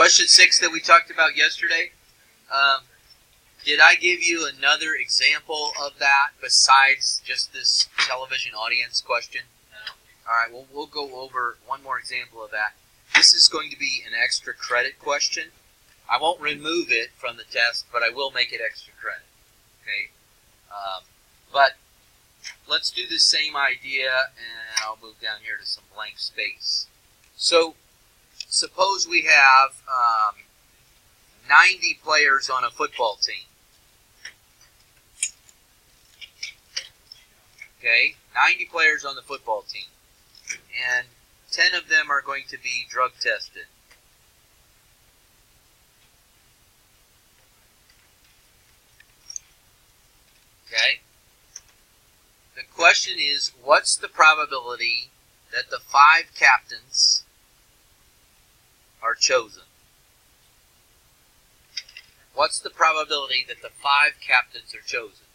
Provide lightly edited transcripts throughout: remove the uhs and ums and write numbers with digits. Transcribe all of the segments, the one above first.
Question 6 that we talked about yesterday. Did I give you another example of that besides just this television audience question? No. All right, well, we'll go over one more example of that. This is going to be an extra credit question. I won't remove it from the test, but I will make it extra credit. Okay? But let's do the same idea, and I'll move down here to some blank space. So, suppose we have 90 players on a football team. Okay, 90 players on the football team. And 10 of them are going to be drug tested. Okay? The question is, what's the probability that the 5 captains are chosen? What's the probability that the 5 captains are chosen?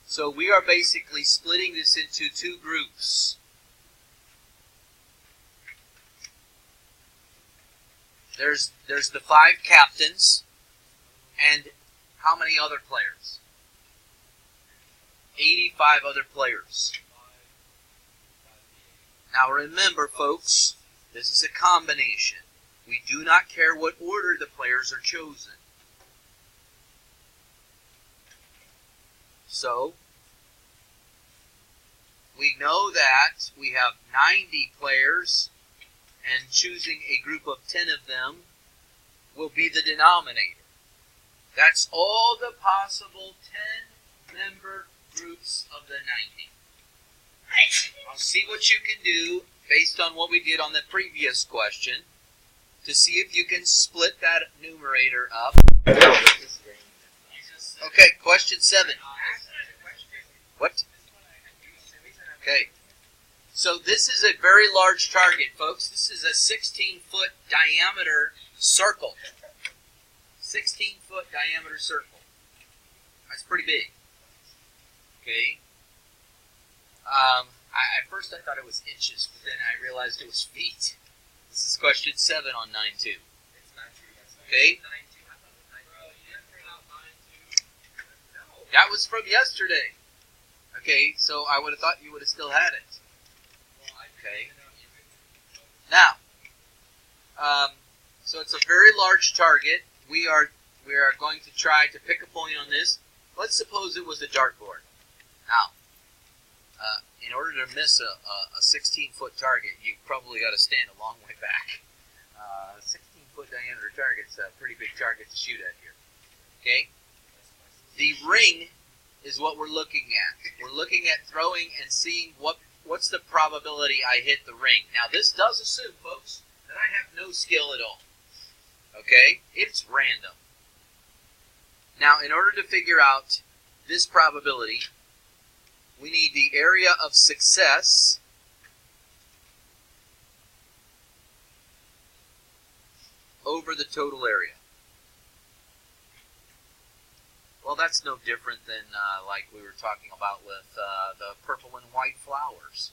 So we are basically splitting this into 2 groups. There's the 5 captains, and how many other players? 85 other players. Now remember, folks, this is a combination. We do not care what order the players are chosen. So, we know that we have 90 players, and choosing a group of 10 of them will be the denominator. That's all the possible 10-member groups of the 90. I'll see what you can do based on what we did on the previous question to see if you can split that numerator up. Okay, question 7. What? Okay. So this is a very large target, folks. This is a 16-foot diameter circle. 16-foot diameter circle. That's pretty big. Okay. At first I thought it was inches, but then I realized it was feet. This is question 7 on 9-2. Okay. That was from yesterday. Okay, so I would have thought you would have still had it. Okay. Now, so it's a very large target. We are going to try to pick a point on this. Let's suppose it was a dartboard. Now, in order to miss a 16-foot target, you've probably got to stand a long way back. 16-foot diameter target's a pretty big target to shoot at here. Okay? The ring is what we're looking at. We're looking at throwing and seeing what's the probability I hit the ring. Now, this does assume, folks, that I have no skill at all. Okay? It's random. Now, in order to figure out this probability, we need the area of success over the total area. Well, that's no different than like we were talking about with the purple and white flowers.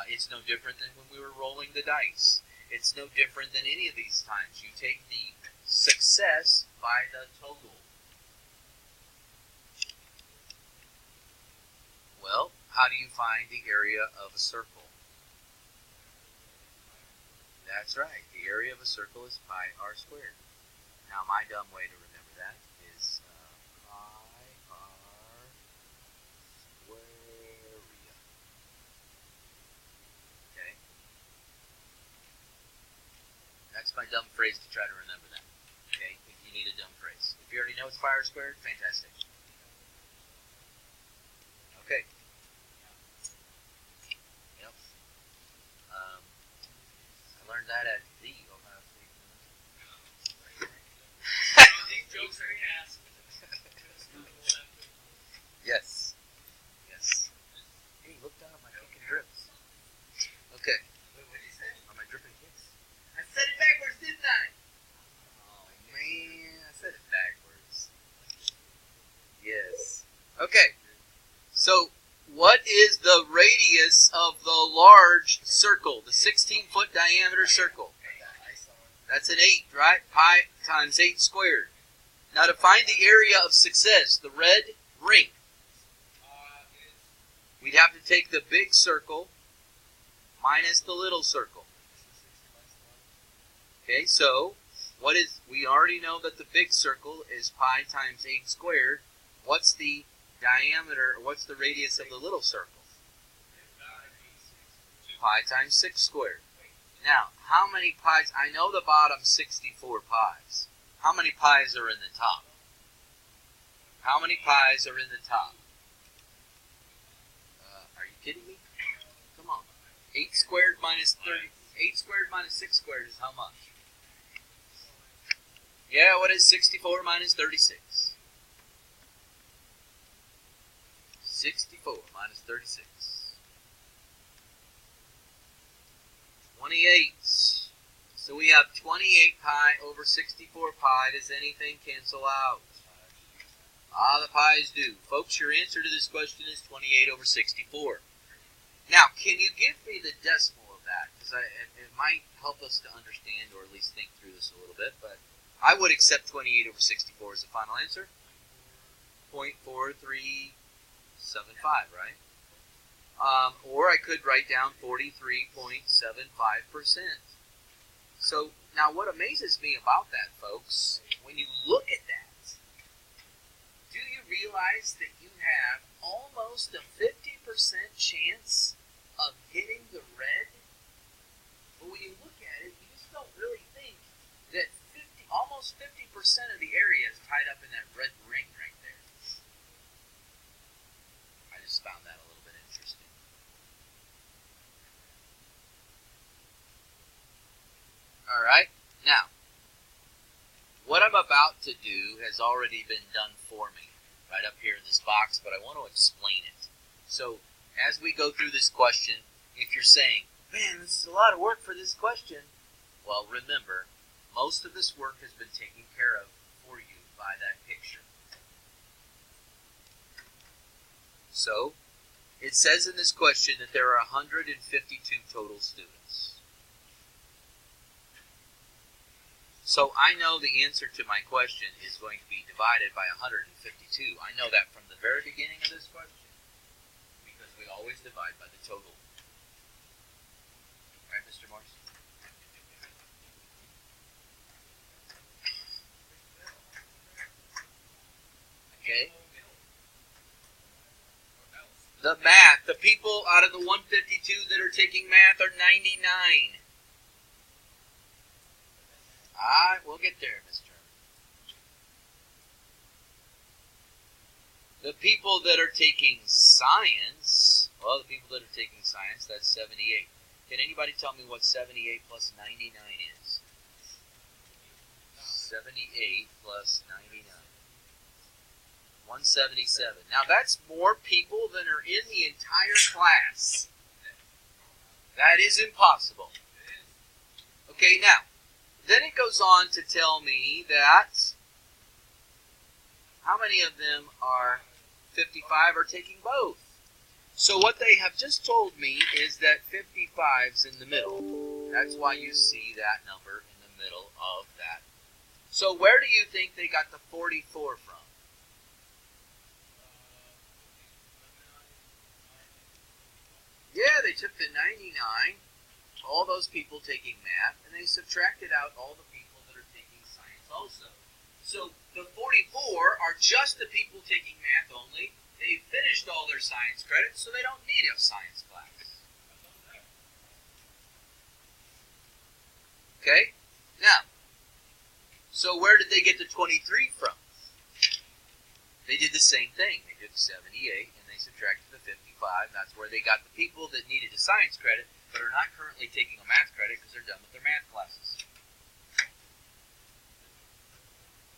It's no different than when we were rolling the dice. It's no different than any of these times. You take the success by the total. Well, how do you find the area of a circle? That's right. The area of a circle is pi r squared. Now, my dumb way to remember that is pi r squared. Okay? That's my dumb phrase to try to remember that. Okay? If you need a dumb phrase. If you already know it's pi r squared, fantastic. Okay. Yep. I learned that at the Ohio State University. These jokes are ass. Yes. Yes. Hey, look down at my kicking drips. Okay. What did you say? On my dripping kicks. I said it backwards, didn't I? Oh, man. I said it backwards. Yes. Okay. So, what is the radius of the large circle, the 16-foot diameter circle? That's an 8, right? Pi times 8 squared. Now to find the area of success, the red ring, we'd have to take the big circle minus the little circle. Okay, so we already know that the big circle is pi times 8 squared. What's the diameter, or what's the radius of the little circle? Pi times 6 squared. Now, how many pies? I know the bottom's 64 pies. How many pies are in the top? How many pies are in the top? Are you kidding me? Come on. 8 squared minus 30. 8 squared minus 6 squared is how much? Yeah, what is 64 minus 36? 64 minus 36. 28. So we have 28 pi over 64 pi. Does anything cancel out? Ah, the pi's do. Folks, your answer to this question is 28 over 64. Now, can you give me the decimal of that? Because it might help us to understand, or at least think through this a little bit. But I would accept 28 over 64 as the final answer. 0.4375, right? Or I could write down 43.75%. So now what amazes me about that, folks, when you look at that, do you realize that you have almost a 50% chance of hitting the red? But when you look at it, you just don't really think that almost 50% of the area is tied up in that red ring right there. I just found that a little bit interesting. All right, now, what I'm about to do has already been done for me right up here in this box, but I want to explain it. So, as we go through this question, if you're saying, man, this is a lot of work for this question, well, remember, most of this work has been taken care of for you by that picture. So, it says in this question that there are 152 total students. So I know the answer to my question is going to be divided by 152. I know that from the very beginning of this question, because we always divide by the total. Right, Mr. Morris? Okay. The math, the people out of the 152 that are taking math are 99. We'll get there, Mr. The people that are taking science, well, the people that are taking science, that's 78. Can anybody tell me what 78 plus 99 is? 78 plus 99. 177. Now, that's more people than are in the entire class. That is impossible. Okay, now, then it goes on to tell me that how many of them are 55 are taking both. So what they have just told me is that 55's in the middle. That's why you see that number in the middle of that. So where do you think they got the 44 from? Yeah, they took the 99, all those people taking math, and they subtracted out all the people that are taking science also. So the 44 are just the people taking math only. They finished all their science credits, so they don't need a science class. Okay? Now, so where did they get the 23 from? They did the same thing. They took 78 and they subtracted the 55. That's where they got the people that needed a science credit but are not currently taking a math credit because they're done with their math classes.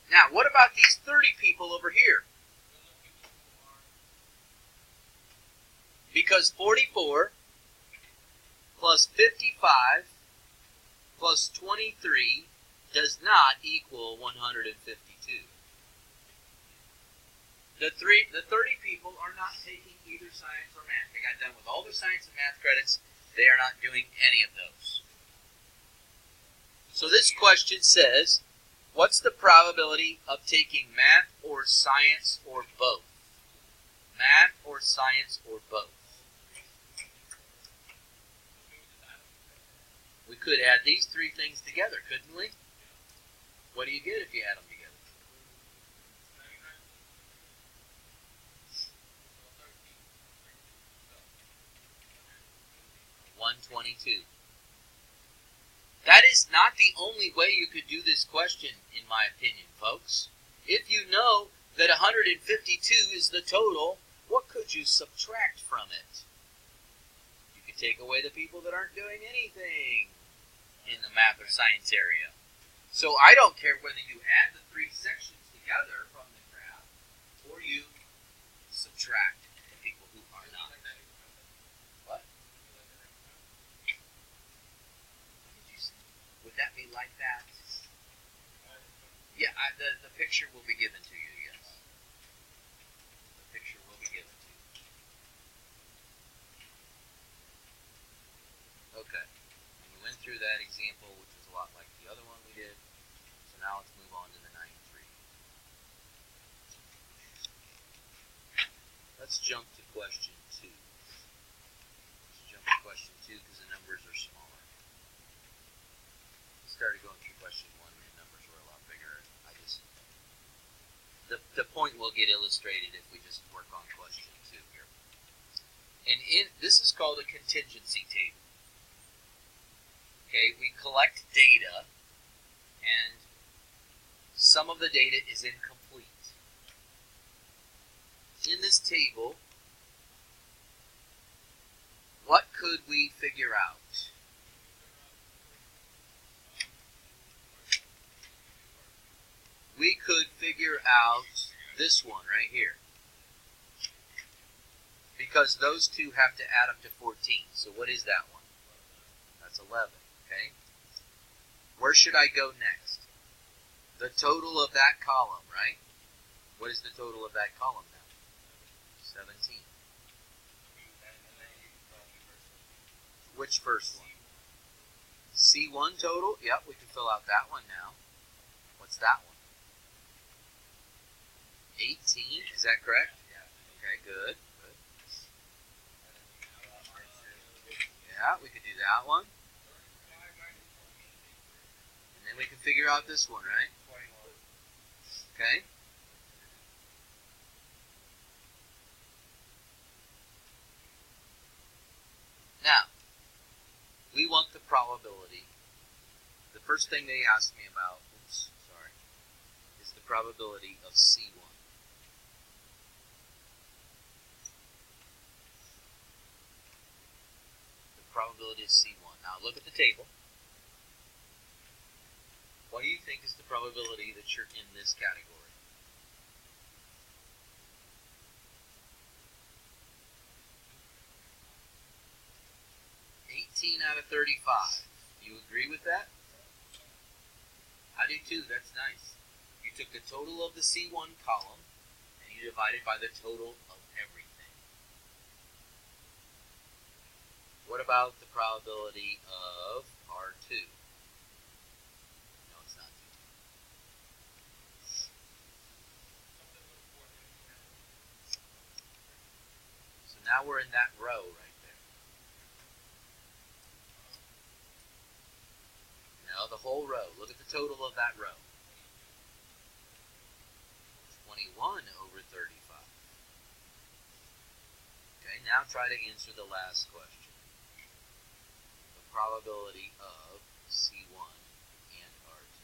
Now, what about these 30 people over here? Because 44 plus 55 plus 23 does not equal 152. The 30 people are not taking either science or math. They got done with all their science and math credits. They are not doing any of those. So this question says, what's the probability of taking math or science or both? Math or science or both? We could add these three things together, couldn't we? What do you get if you add them together? 122. That is not the only way you could do this question, in my opinion, folks. If you know that 152 is the total, what could you subtract from it? You could take away the people that aren't doing anything in the math or science area. So I don't care whether you add the three sections together from the graph or you subtract the people who are not. What? What did you say? Would that be like that? Yeah, the picture will be given to you, yes. The picture will be given to you. Okay. And we went through that example, which was a lot like the other one we did. So now let's move on to the 93. Let's jump to question 2. Let's jump to question 2 because the numbers are smaller. Started going through question 1 and numbers were a lot bigger. The point will get illustrated if we just work on question 2 here. And this is called a contingency table. Okay, we collect data, and some of the data is incomplete. In this table, what could we figure out? We could figure out this one right here. Because those two have to add up to 14. So what is that one? That's 11. Okay? Where should I go next? The total of that column, right? What is the total of that column now? 17. Which first one? C1 total? Yep, we can fill out that one now. What's that one? 18, is that correct? Okay, good. Yeah, we could do that one. And then we can figure out this one, right? Okay. Now, we want the probability. The first thing they asked me about, is the probability of C1. Probability is C1. Now look at the table. What do you think is the probability that you're in this category? 18 out of 35. Do you agree with that? I do too. That's nice. You took the total of the C1 column and you divided by the total of everything. What about the probability of R2? No, it's not 2. So now we're in that row right there. No, the whole row. Look at the total of that row. 21 over 35. Okay, now try to answer the last question. Probability of C1 and R2.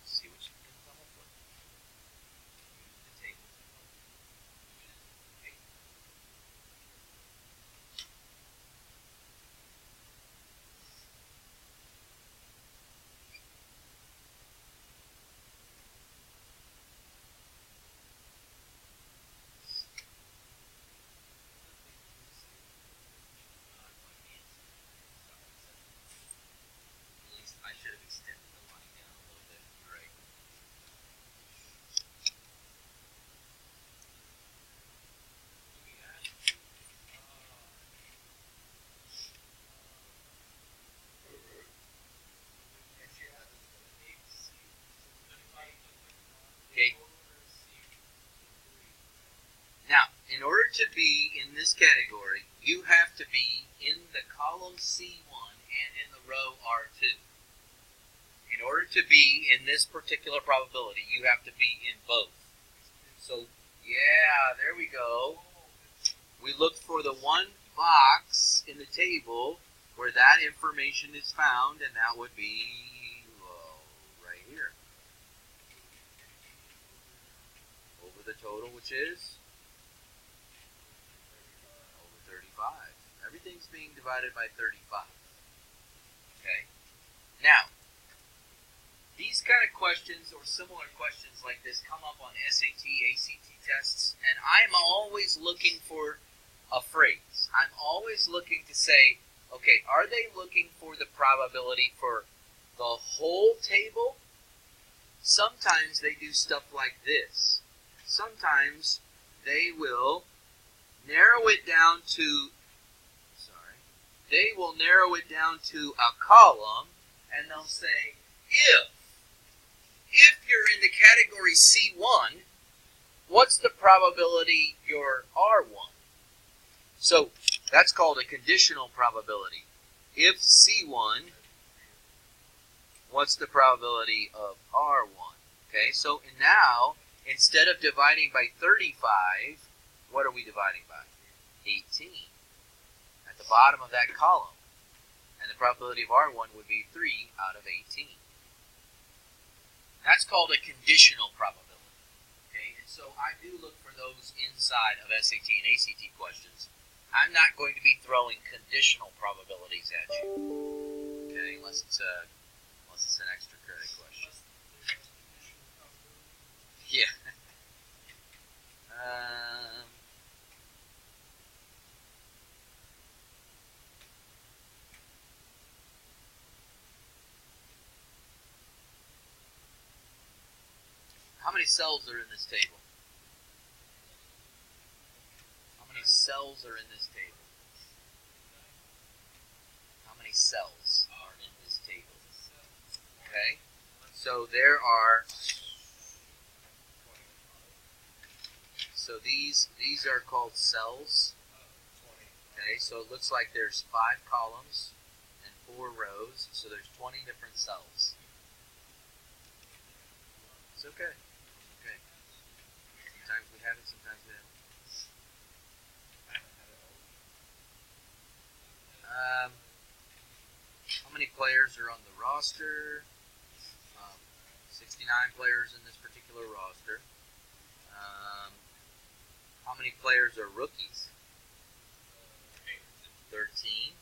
See what you can come up with. Use the table. Okay. in this category, you have to be in the column C1 and in the row R2. In order to be in this particular probability, you have to be in both. So, yeah, there we go. We look for the one box in the table where that information is found, and that would be right here. Over the total, which is over 35. Everything's being divided by 35. Okay? Now, these kind of questions or similar questions like this come up on SAT, ACT tests, and I'm always looking for a phrase. I'm always looking to say, okay, are they looking for the probability for the whole table? Sometimes they do stuff like this. Sometimes they will narrow it down to, they will narrow it down to a column, and they'll say, if you're in the category C1, what's the probability you're R1? So that's called a conditional probability. If C1, what's the probability of R1? Okay, so now, instead of dividing by 35, what are we dividing by? 18. At the bottom of that column. And the probability of R1 would be 3 out of 18. That's called a conditional probability. Okay, and so I do look for those inside of SAT and ACT questions. I'm not going to be throwing conditional probabilities at you. Okay, unless it's an extra credit question. Yeah. How many cells are in this table? How many cells are in this table? How many cells are in this table? Okay, so there are. So these are called cells. Okay, so it looks like there's 5 columns and 4 rows, so there's 20 different cells. It's okay. Okay. Sometimes we have it, sometimes we don't. How many players are on the roster? 69 players in this particular roster. How many players are rookies? 13.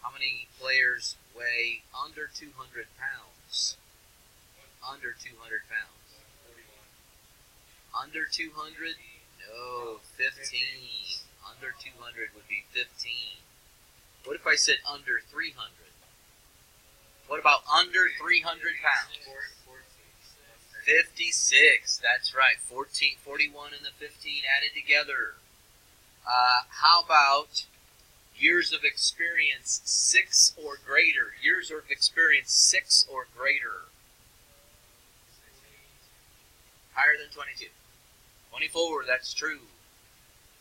How many players weigh under 200 pounds? Under 200 pounds. Under 200? No, 15. Under 200 would be 15. What if I said under 300? What about under 300 pounds? 56. That's right. 41 and the 15 added together. How about years of experience 6 or greater? Years of experience 6 or greater. Higher than 22. 24, that's true.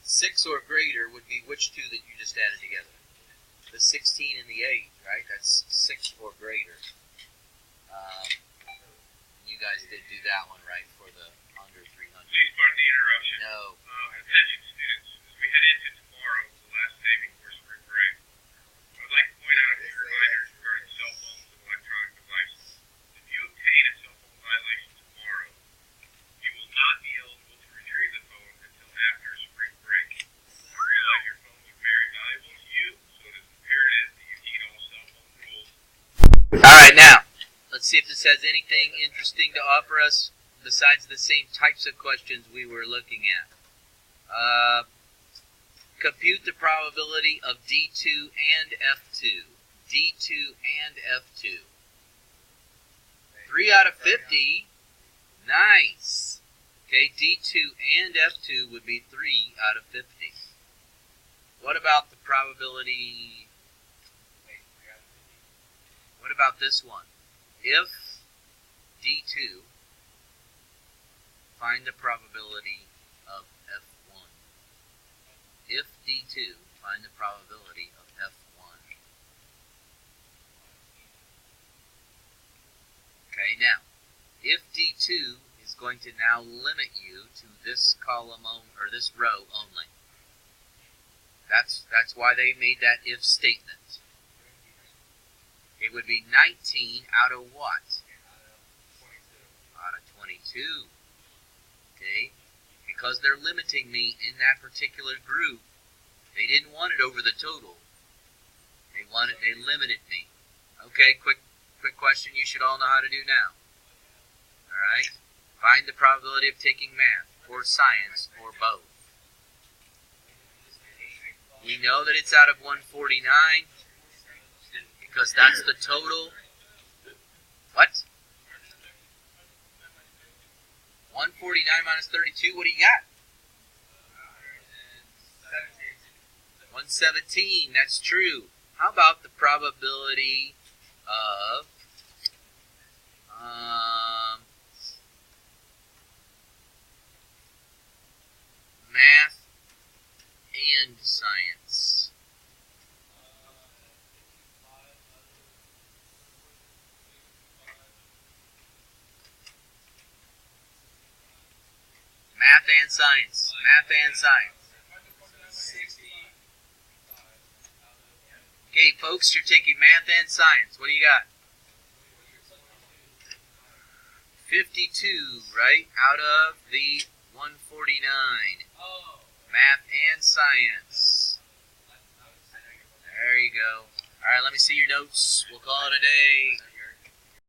6 or greater would be which two that you just added together? The 16 and the 8, right? That's 6 or greater. You guys did do that one right for the under 300. Please pardon the interruption. No. Attention students, as we head into tomorrow, the last saving for spring break, I would like to point out a few reminders regarding cell phones and electronic devices. If you obtain a cell phone violation tomorrow, you will not be eligible to retrieve the phone until after spring break. I realize your phones are very valuable to you, so it is imperative that you heed all cell phone rules. All right, now, let's see if this has anything interesting to offer us besides the same types of questions we were looking at. Compute the probability of D2 and F2. D2 and F2. 3 out of 50. Nice. Okay, D2 and F2 would be 3 out of 50. What about the probability? What about this one? If D2, find the probability of F1. if D2, find the probability of F1. Okay, now, if D2 is going to now limit you to this column or this row only. That's why they made that if statement. It would be 19 out of what? Out of 22. Okay? Because they're limiting me in that particular group, they didn't want it over the total. They limited me. Okay, quick question you should all know how to do now. Alright? Find the probability of taking math, or science, or both. We know that it's out of 149, because that's the total. What? 149 minus 32, what do you got? 117, that's true. How about the probability of math and science? Math and science. Math and science. Okay, folks, you're taking math and science. What do you got? 52, right? Out of the 149. Math and science. There you go. All right, let me see your notes. We'll call it a day.